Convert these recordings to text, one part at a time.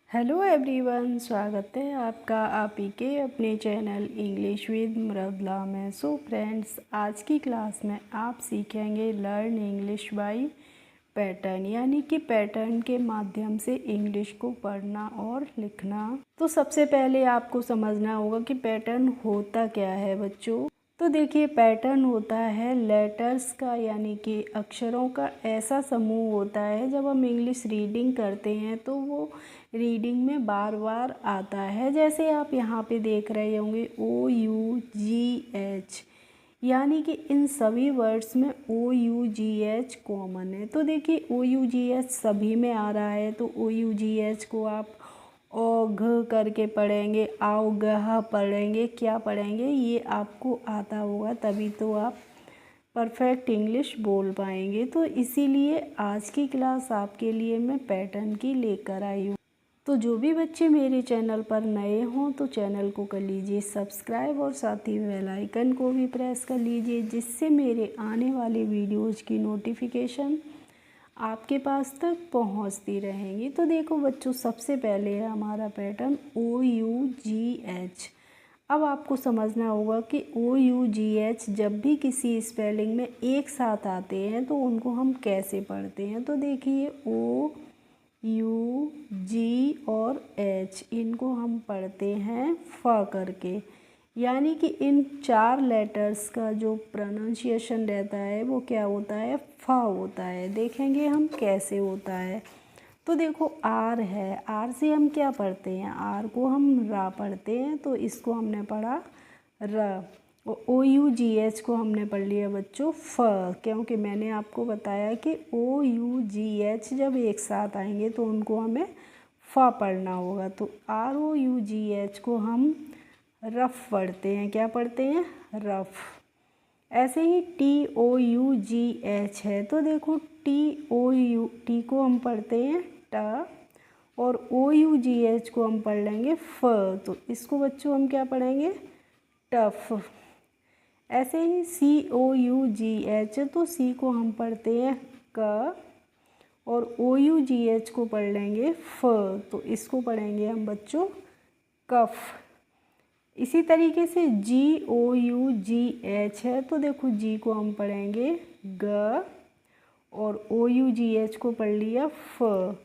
Hello everyone, स्वागत है आपका आप ही के अपने चैनल इंग्लिश विद मृदुला में। सो फ्रेंड्स, आज की क्लास में आप सीखेंगे लर्न इंग्लिश बाय पैटर्न, यानी कि पैटर्न के माध्यम से इंग्लिश को पढ़ना और लिखना। तो सबसे पहले आपको समझना होगा कि पैटर्न होता क्या है बच्चों। तो देखिए, पैटर्न होता है लेटर्स का, यानी कि अक्षरों का ऐसा समूह होता है। जब हम इंग्लिश रीडिंग करते हैं तो वो रीडिंग में बार बार आता है। जैसे आप यहाँ पे देख रहे होंगे OUGH, यानी कि इन सभी वर्ड्स में OUGH कॉमन है। तो देखिए, OUGH सभी में आ रहा है, तो OUGH को आप औघ करके पढ़ेंगे, आओगह पढ़ेंगे, क्या पढ़ेंगे, ये आपको आता होगा, तभी तो आप परफेक्ट इंग्लिश बोल पाएंगे। तो इसीलिए आज की क्लास आपके लिए मैं पैटर्न की लेकर आई हूँ। तो जो भी बच्चे मेरे चैनल पर नए हों तो चैनल को कर लीजिए सब्सक्राइब और साथ ही बेल आइकन को भी प्रेस कर लीजिए, जिससे मेरे आने वाले वीडियोज़ की नोटिफिकेशन आपके पास तक पहुंचती रहेंगी। तो देखो बच्चों, सबसे पहले है हमारा पैटर्न OUGH। अब आपको समझना होगा कि OUGH जब भी किसी स्पेलिंग में एक साथ आते हैं तो उनको हम कैसे पढ़ते हैं। तो देखिए, OUG और H, इनको हम पढ़ते हैं फ करके, यानी कि इन चार लेटर्स का जो प्रोनाउंसिएशन रहता है वो क्या होता है, फ होता है। देखेंगे हम कैसे होता है। तो देखो, आर है, आर से हम क्या पढ़ते हैं, आर को हम रा पढ़ते हैं, तो इसको हमने पढ़ा र। और OUGH को हमने पढ़ लिया बच्चों फ, क्योंकि मैंने आपको बताया कि OUGH जब एक साथ आएंगे तो उनको हमें फ पढ़ना होगा। तो ROUGH को हम रफ पढ़ते हैं, क्या पढ़ते हैं, रफ। ऐसे ही TOUGH है, तो देखो टी को हम पढ़ते हैं ट, और OUGH को हम पढ़ लेंगे फ, तो इसको बच्चों हम क्या पढ़ेंगे, टफ। ऐसे ही COUGH, तो सी को हम पढ़ते हैं क, और OUGH को पढ़ लेंगे फ, तो इसको पढ़ेंगे हम बच्चों कफ। इसी तरीके से GOUGH है, तो देखो जी को हम पढ़ेंगे ग, और OUGH को पढ़ लिया फ,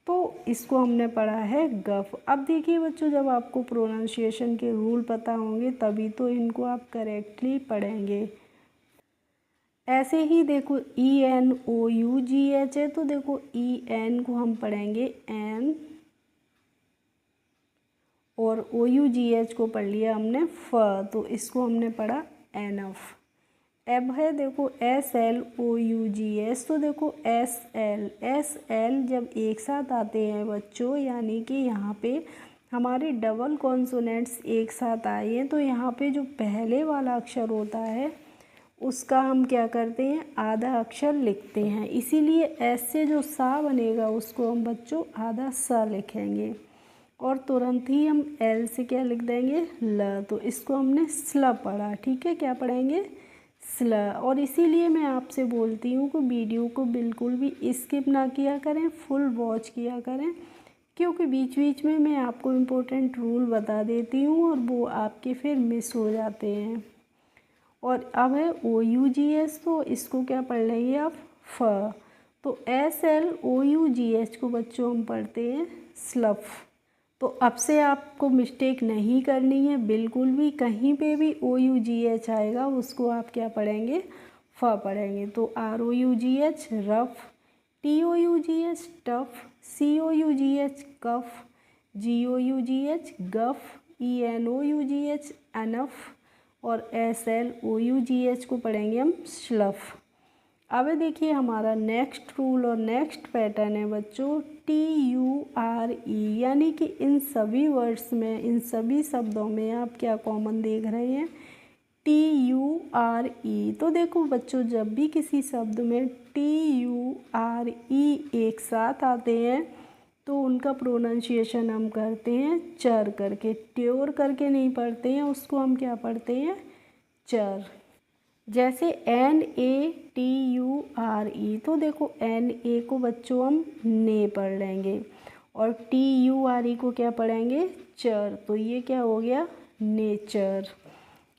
तो इसको हमने पढ़ा है गफ। अब देखिए बच्चों, जब आपको प्रोनाउंसिएशन के रूल पता होंगे तभी तो इनको आप करेक्टली पढ़ेंगे। ऐसे ही देखो ENOUGH है, तो देखो EN को हम पढ़ेंगे एन, और OUGH को पढ़ लिया हमने फ, तो इसको हमने पढ़ा एनफ। अब है देखो SLOUGH, तो देखो SL जब एक साथ आते हैं बच्चों, यानी कि यहाँ पे हमारे डबल कॉन्सोनेंट्स एक साथ आए हैं, तो यहाँ पे जो पहले वाला अक्षर होता है उसका हम क्या करते हैं, आधा अक्षर लिखते हैं। इसीलिए एस से जो सा बनेगा उसको हम बच्चों आधा सा लिखेंगे, और तुरंत ही हम एल से क्या लिख देंगे, ल, तो इसको हमने स्ल पढ़ा। ठीक है, क्या पढ़ेंगे, स्ल। और इसीलिए मैं आपसे बोलती हूँ कि वीडियो को बिल्कुल भी स्किप ना किया करें, फुल वॉच किया करें, क्योंकि बीच बीच में मैं आपको इम्पोर्टेंट रूल बता देती हूँ और वो आपके फिर मिस हो जाते हैं। और अब है OUGH, तो इसको क्या पढ़ लेंगे आप, फ। तो SLOUGH को बच्चों हम पढ़ते हैं स्लफ। तो अब से आपको मिस्टेक नहीं करनी है बिल्कुल भी, कहीं पे भी OUGH आएगा उसको आप क्या पढ़ेंगे, फ पढ़ेंगे। तो ROUGH rough, TOUGH tough, COUGH कफ, GOUGH गफ, ENOUGH एनफ, और SLOUGH को पढ़ेंगे हम स्लफ। अब देखिए हमारा नेक्स्ट रूल और नेक्स्ट पैटर्न है बच्चों TURE, यानी कि इन सभी वर्ड्स में, इन सभी शब्दों में आप क्या कॉमन देख रहे हैं, TURE। तो देखो बच्चों, जब भी किसी शब्द में TURE एक साथ आते हैं तो उनका प्रोनाउंसिएशन हम करते हैं चर करके, ट्योर करके नहीं पढ़ते हैं, उसको हम क्या पढ़ते हैं, चर। जैसे NATURE, तो देखो NA को बच्चों हम ने पढ़ लेंगे, और TURE को क्या पढ़ेंगे, चर, तो ये क्या हो गया, नेचर।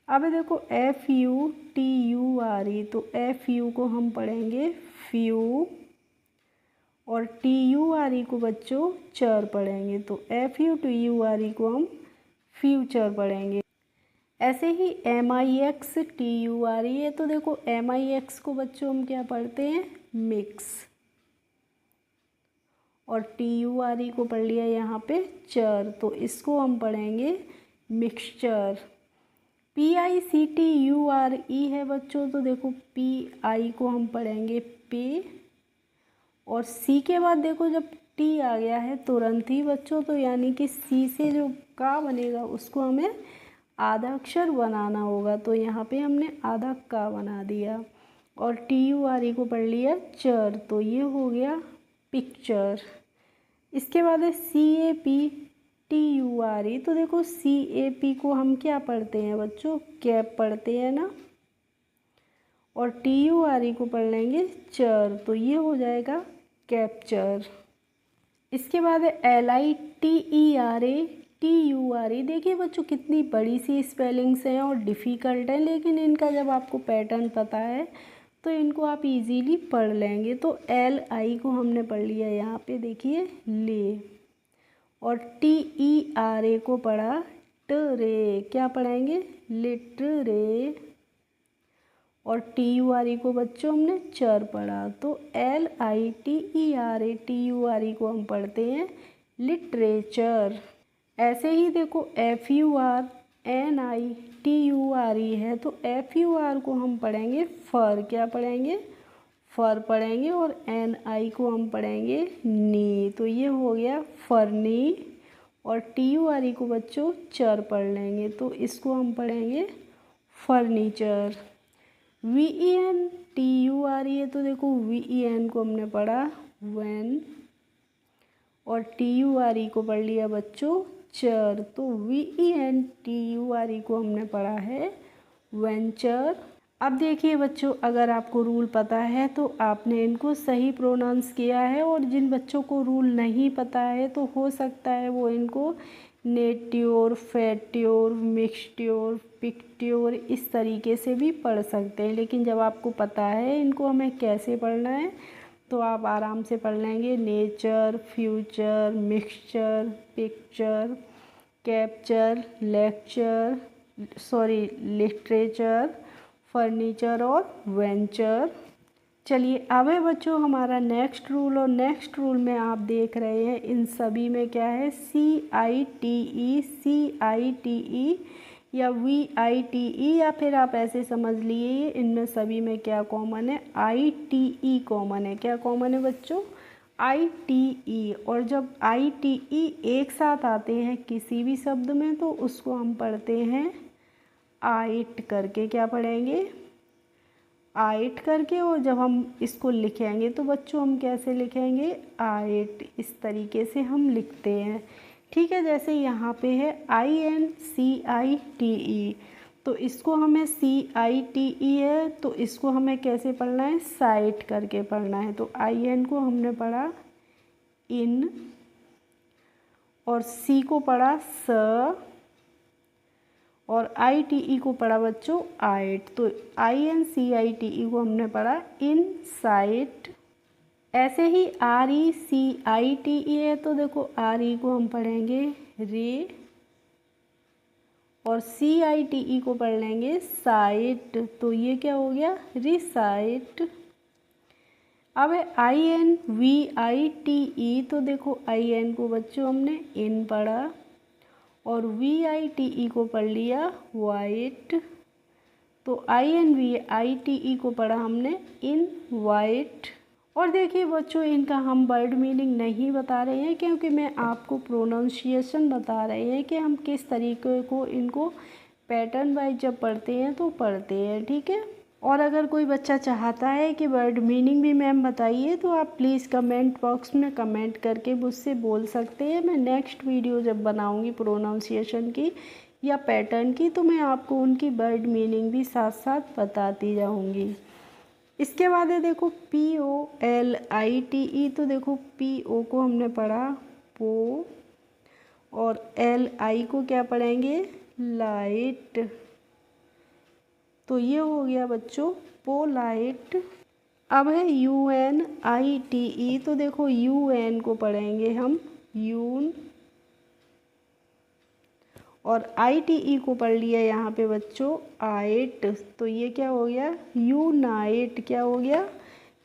अब देखो FUTURE, तो FU को हम पढ़ेंगे फ्यू और TURE को बच्चों चर पढ़ेंगे, तो FUTURE को हम फ्यूचर पढ़ेंगे। ऐसे ही MIXTURE, तो देखो MIX को बच्चों हम क्या पढ़ते हैं, मिक्स, और TURE को पढ़ लिया यहाँ पे चर, तो इसको हम पढ़ेंगे मिक्सचर। PICTURE है बच्चों, तो देखो PI को हम पढ़ेंगे पे, और C के बाद देखो जब T आ गया है तुरंत ही बच्चों, तो यानी कि C से जो का बनेगा उसको हमें आधा अक्षर बनाना होगा, तो यहाँ पे हमने आधा का बना दिया। और TURE को पढ़ लिया चर, तो ये हो गया पिक्चर। इसके बाद है CAPTURE, तो देखो CAP को हम क्या पढ़ते हैं बच्चों, कैप पढ़ते हैं ना, और TURE को पढ़ लेंगे चर, तो ये हो जाएगा कैप्चर। इसके बाद है LITERATURE, देखिए बच्चों कितनी बड़ी सी स्पेलिंग्स हैं और डिफ़िकल्ट है, लेकिन इनका जब आपको पैटर्न पता है तो इनको आप इजीली पढ़ लेंगे। तो LI को हमने पढ़ लिया यहाँ पे देखिए ले, और TERA को पढ़ा टरे, क्या पढ़ेंगे, लिटरे, और TURE को बच्चों हमने चर पढ़ा, तो LITERATURE को हम पढ़ते हैं लिटरेचर। ऐसे ही देखो FURNITURE है, तो FUR को हम पढ़ेंगे फर, क्या पढ़ेंगे, फर पढ़ेंगे, और NI को हम पढ़ेंगे नी, तो ये हो गया फरनी, और TURE को बच्चों चर पढ़ लेंगे, तो इसको हम पढ़ेंगे फर्नीचर। VENTURE, तो देखो VEN को हमने पढ़ा वैन, और TURE को पढ़ लिया बच्चों चर, तो VENTURE को हमने पढ़ा है वेंचर। अब देखिए बच्चों, अगर आपको रूल पता है तो आपने इनको सही प्रोनाउंस किया है, और जिन बच्चों को रूल नहीं पता है तो हो सकता है वो इनको नेट्योर, फैट्योर, मिक्सट्योर, पिक्ट्योर इस तरीके से भी पढ़ सकते हैं, लेकिन जब आपको पता है इनको हमें कैसे पढ़ना है तो आप आराम से पढ़ लेंगे nature, future, mixture, picture, capture, lecture, literature, furniture और वेंचर। चलिए अब है बच्चों हमारा नेक्स्ट रूल, और नेक्स्ट रूल में आप देख रहे हैं इन सभी में क्या है, CITE, CITE या VITE, या फिर आप ऐसे समझ लिए इनमें सभी में क्या कॉमन है, ITE कॉमन है। क्या कॉमन है बच्चों, ITE। और जब ITE एक साथ आते हैं किसी भी शब्द में तो उसको हम पढ़ते हैं आइट करके, क्या पढ़ेंगे, आइट करके, और जब हम इसको लिखेंगे तो बच्चों हम कैसे लिखेंगे, आइट, इस तरीके से हम लिखते हैं। ठीक है, जैसे यहाँ पे है INCITE, तो इसको हमें CITE है तो इसको हमें कैसे पढ़ना है, साइट करके पढ़ना है। तो IN को हमने पढ़ा इन, और C को पढ़ा स, और ITE को पढ़ा बच्चों आइट, तो INCITE को हमने पढ़ा इन साइट। ऐसे ही RECITE है, तो देखो RE को हम पढ़ेंगे रे, और CITE को पढ़ लेंगे साइट, तो ये क्या हो गया, रिसाइट। अब है INVITE, तो देखो IN को बच्चों हमने इन पढ़ा, और VITE को पढ़ लिया वाइट, तो INVITE को पढ़ा हमने इन वाइट। और देखिए बच्चों इनका हम वर्ड मीनिंग नहीं बता रहे हैं, क्योंकि मैं आपको प्रोनाउंसिएशन बता रहे हैं कि हम किस तरीके को इनको पैटर्न वाइज जब पढ़ते हैं तो पढ़ते हैं। ठीक है, और अगर कोई बच्चा चाहता है कि वर्ड मीनिंग भी मैम बताइए तो आप प्लीज़ कमेंट बॉक्स में कमेंट करके मुझसे बोल सकते हैं। मैं नेक्स्ट वीडियो जब बनाऊंगी प्रोनाउंसिएशन की या पैटर्न की तो मैं आपको उनकी वर्ड मीनिंग भी साथ साथ बताती जाऊंगी। इसके बाद है देखो POLITE, तो देखो PO को हमने पढ़ा पो, और एल आई को क्या पढ़ेंगे, लाइट। तो ये हो गया बच्चों पोलाइट। अब है U N I T E, तो देखो यू एन को पढ़ेंगे हम यून, और आई टी ई को पढ़ लिया यहाँ पे बच्चों आइट। तो ये क्या हो गया, यूनाइट। क्या हो गया,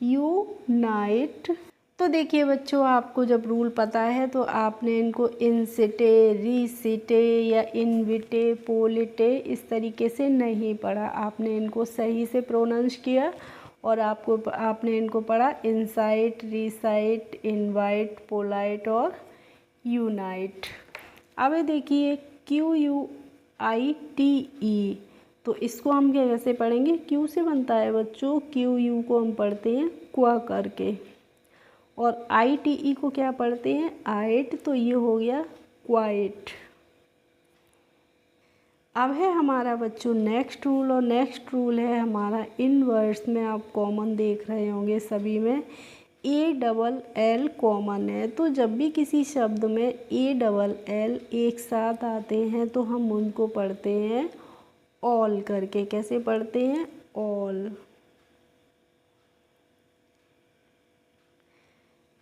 यूनाइट। तो देखिए बच्चों, आपको जब रूल पता है तो आपने इनको इंसिटे, रीसिटे या इनविटे, पोलिटे इस तरीके से नहीं पढ़ा, आपने इनको सही से प्रोनाउंस किया और आपने इनको पढ़ा इंसाइट, रीसाइट, इनवाइट, पोलाइट और यूनाइट। अब देखिए क्यू यू आई टी ई, तो इसको हम कैसे पढ़ेंगे, क्यू से बनता है बच्चों, क्यू यू को हम पढ़ते हैं क्वा करके, और आई टी ई को क्या पढ़ते हैं आइट, तो ये हो गया क्वाइट। अब है हमारा बच्चों नेक्स्ट रूल, और नेक्स्ट रूल है हमारा इन वर्ड्स में, आप कॉमन देख रहे होंगे सभी में ए डबल एल कॉमन है। तो जब भी किसी शब्द में ए डबल एल एक साथ आते हैं तो हम उनको पढ़ते हैं ऑल करके। कैसे पढ़ते हैं, ऑल।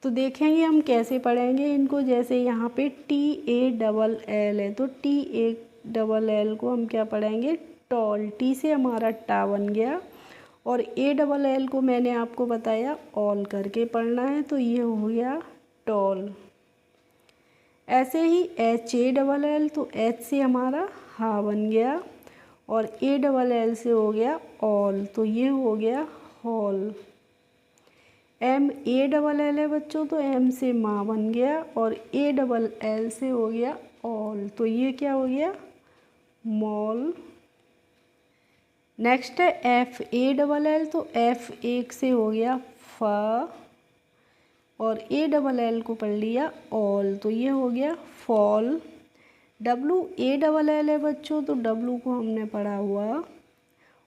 तो देखेंगे हम कैसे पढ़ेंगे इनको, जैसे यहाँ पे टी ए डबल एल है, तो टी ए डबल एल को हम क्या पढ़ेंगे टॉल। टी से हमारा टा बन गया, और ए डबल एल को मैंने आपको बताया ऑल करके पढ़ना है, तो ये हो गया टॉल। ऐसे ही एच ए डबल एल, तो एच से हमारा हा बन गया, और ए डबल एल से हो गया ऑल, तो ये हो गया hall. M A double L है बच्चों, तो एम से माँ बन गया, और ए डबल एल से हो गया ऑल, तो ये क्या हो गया मॉल। नेक्स्ट है एफ ए डबल एल, तो एफ एक से हो गया फा, और ए डबल एल को पढ़ लिया ऑल, तो ये हो गया fall. W A double L है बच्चों, तो डब्लू को हमने पढ़ा हुआ,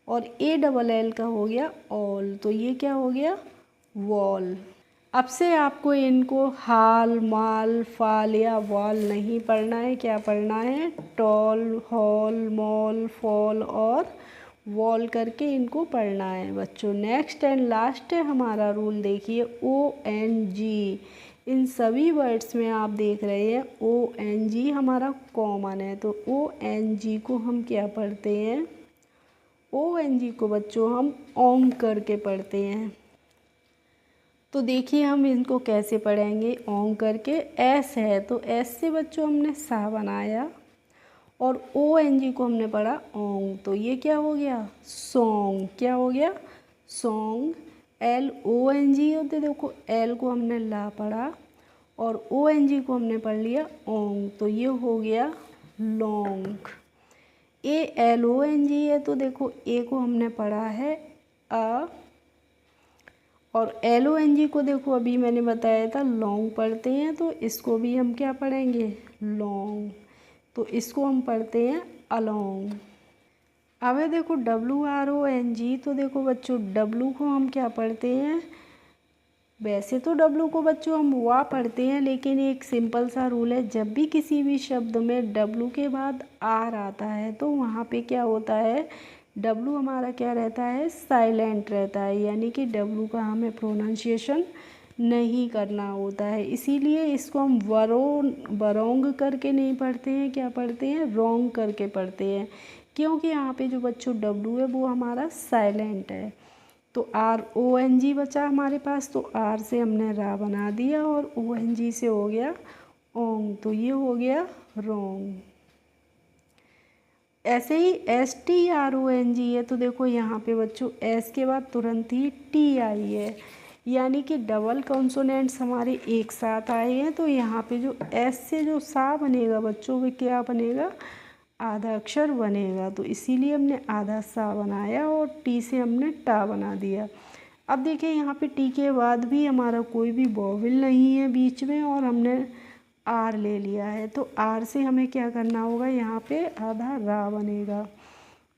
और ए डबल एल का हो गया ऑल, तो ये क्या हो गया वॉल। अब से आपको इनको हाल, माल, फाल या वॉल नहीं पढ़ना है, क्या पढ़ना है टॉल, हॉल, मॉल, फॉल और वॉल करके इनको पढ़ना है बच्चों। नेक्स्ट एंड लास्ट है हमारा रूल, देखिए ओ एन जी। इन सभी वर्ड्स में आप देख रहे हैं ओ एन जी हमारा कॉमन है, तो ओ एन जी को हम क्या पढ़ते हैं, ओ एन जी को बच्चों हम ओंग करके पढ़ते हैं। तो देखिए हम इनको कैसे पढ़ेंगे ओंग करके। एस है, तो एस से बच्चों हमने सा बनाया, और ओ एन जी को हमने पढ़ा ओंग, तो ये क्या हो गया सॉन्ग। क्या हो गया song. L O N G होते, देखो एल को हमने ला पढ़ा, और ओ एन जी को हमने पढ़ लिया ओंग, तो ये हो गया long. A L O N G है, तो देखो ए को हमने पढ़ा है अ, और एल ओ एन जी को देखो अभी मैंने बताया था लॉन्ग पढ़ते हैं, तो इसको भी हम क्या पढ़ेंगे लॉन्ग, तो इसको हम पढ़ते हैं अलोंग। अब है देखो W R O N G, तो देखो बच्चों डब्लू को हम क्या पढ़ते हैं, वैसे तो डब्लू को बच्चों हम वा पढ़ते हैं, लेकिन एक सिंपल सा रूल है, जब भी किसी भी शब्द में डब्लू के बाद आर आता है तो वहाँ पे क्या होता है डब्लू हमारा क्या रहता है साइलेंट रहता है, यानी कि डब्लू का हमें प्रोनाउंसिएशन नहीं करना होता है। इसीलिए इसको हम वरोंग करके नहीं पढ़ते हैं, क्या पढ़ते हैं रोंग करके पढ़ते हैं, क्योंकि यहाँ पे जो बच्चों डब्लू है वो हमारा साइलेंट है। तो आर ओ एन जी बचा हमारे पास, तो आर से हमने रा बना दिया, और ओ एन जी से हो गया ओंग, तो ये हो गया रोंग। ऐसे ही S T R O N G है, तो देखो यहाँ पे बच्चों एस के बाद तुरंत ही टी आई है, यानी कि डबल कॉन्सोनेंट्स हमारे एक साथ आए हैं, तो यहाँ पे जो एस से जो सा बनेगा बच्चों वो क्या बनेगा आधा अक्षर बनेगा, तो इसीलिए हमने आधा सा बनाया और टी से हमने टा बना दिया। अब देखिए यहाँ पे टी के बाद भी हमारा कोई भी वॉवेल नहीं है बीच में, और हमने आर ले लिया है, तो आर से हमें क्या करना होगा यहाँ पे आधा रा बनेगा,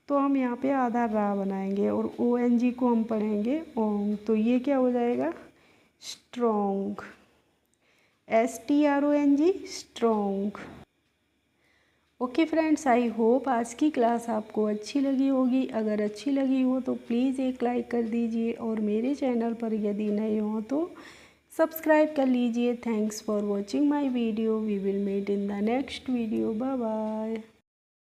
तो हम यहाँ पे आधा रा बनाएंगे, और ओ एन जी को हम पढ़ेंगे ओंग, तो ये क्या हो जाएगा strong. STRONG strong. Okay friends, I hope आज की क्लास आपको अच्छी लगी होगी। अगर अच्छी लगी हो तो प्लीज़ एक लाइक कर दीजिए और मेरे चैनल पर यदि नए हो तो सब्सक्राइब कर लीजिए। Thanks for watching my video. We will meet in the next video. Bye bye.